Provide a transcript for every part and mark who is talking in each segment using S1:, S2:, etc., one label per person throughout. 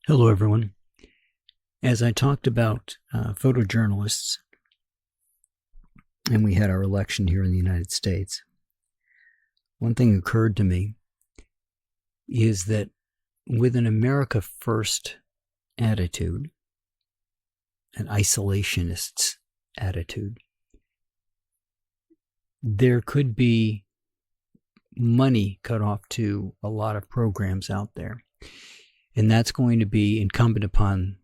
S1: Hello, everyone. As I talked about photojournalists, and we had our election here in the United States, one thing occurred to me is that with an America First attitude, an isolationist's attitude, there could be money cut off to a lot of programs out there. And that's going to be incumbent upon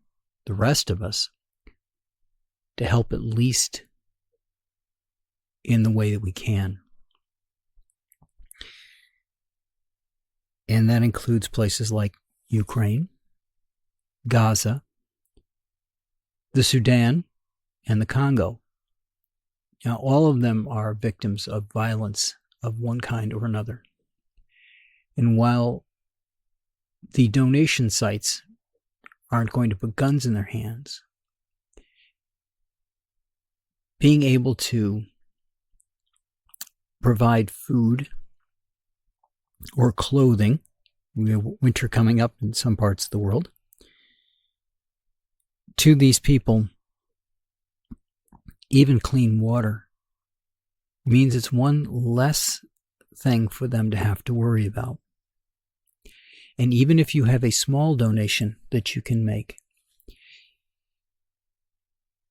S1: the rest of us to help at least in the way that we can. And that includes places like Ukraine, Gaza, the Sudan, and the Congo. Now, all of them are victims of violence of one kind or another. And while the donation sites aren't going to put guns in their hands, being able to provide food or clothing, we have winter coming up in some parts of the world, to these people, even clean water, means it's one less thing for them to have to worry about. And even if you have a small donation that you can make,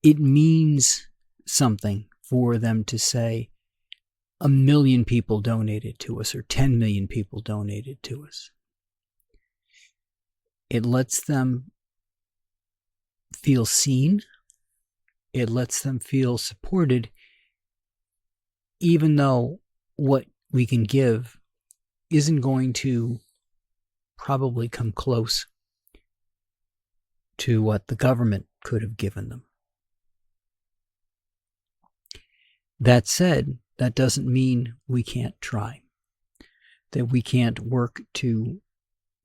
S1: it means something for them to say, 1 million people donated to us or 10 million people donated to us. It lets them feel seen. It lets them feel supported, even though what we can give isn't going to probably come close to what the government could have given them. That said, that doesn't mean we can't try, that we can't work to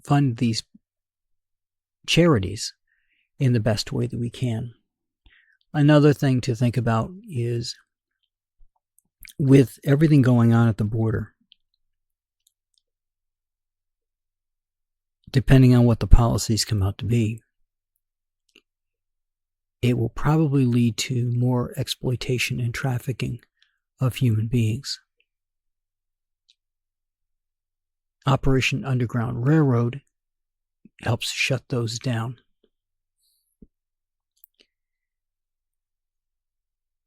S1: fund these charities in the best way that we can. Another thing to think about is, with everything going on at the border, depending on what the policies come out to be, it will probably lead to more exploitation and trafficking of human beings. Operation Underground Railroad helps shut those down.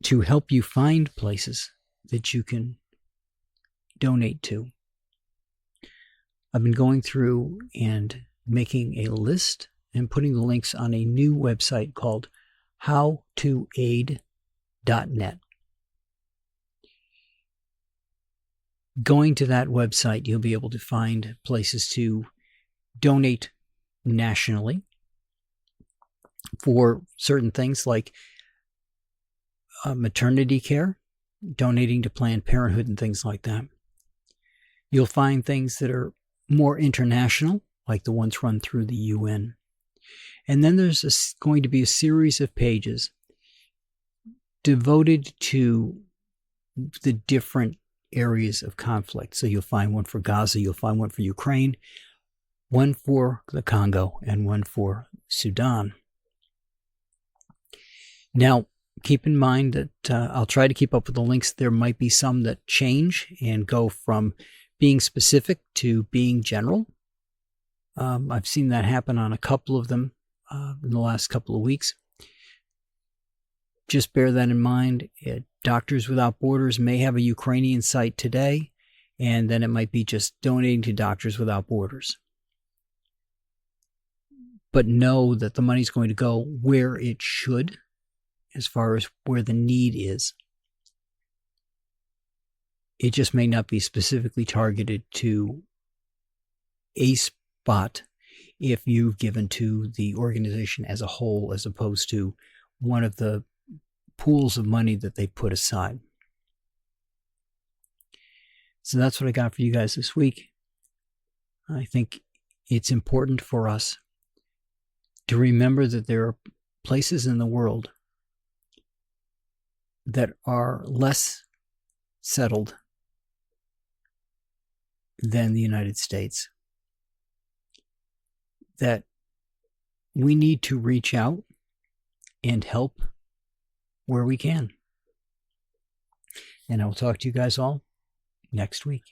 S1: To help you find places that you can donate to, I've been going through and making a list and putting the links on a new website called howtoaid.net. Going to that website, you'll be able to find places to donate nationally for certain things like maternity care, donating to Planned Parenthood and things like that. You'll find things that are more international, like the ones run through the UN. And then there's going to be a series of pages devoted to the different areas of conflict. So you'll find one for Gaza, you'll find one for Ukraine, one for the Congo, and one for Sudan. Now, keep in mind that I'll try to keep up with the links. There might be some that change and go from being specific to being general. I've seen that happen on a couple of them in the last couple of weeks. Just bear that in mind. Doctors Without Borders may have a Ukrainian site today, and then it might be just donating to Doctors Without Borders. But know that the money's going to go where it should, as far as where the need is. It just may not be specifically targeted to a spot if you've given to the organization as a whole, as opposed to one of the pools of money that they put aside. So that's what I got for you guys this week. I think it's important for us to remember that there are places in the world that are less settled than the United States, that we need to reach out and help where we can. And I will talk to you guys all next week.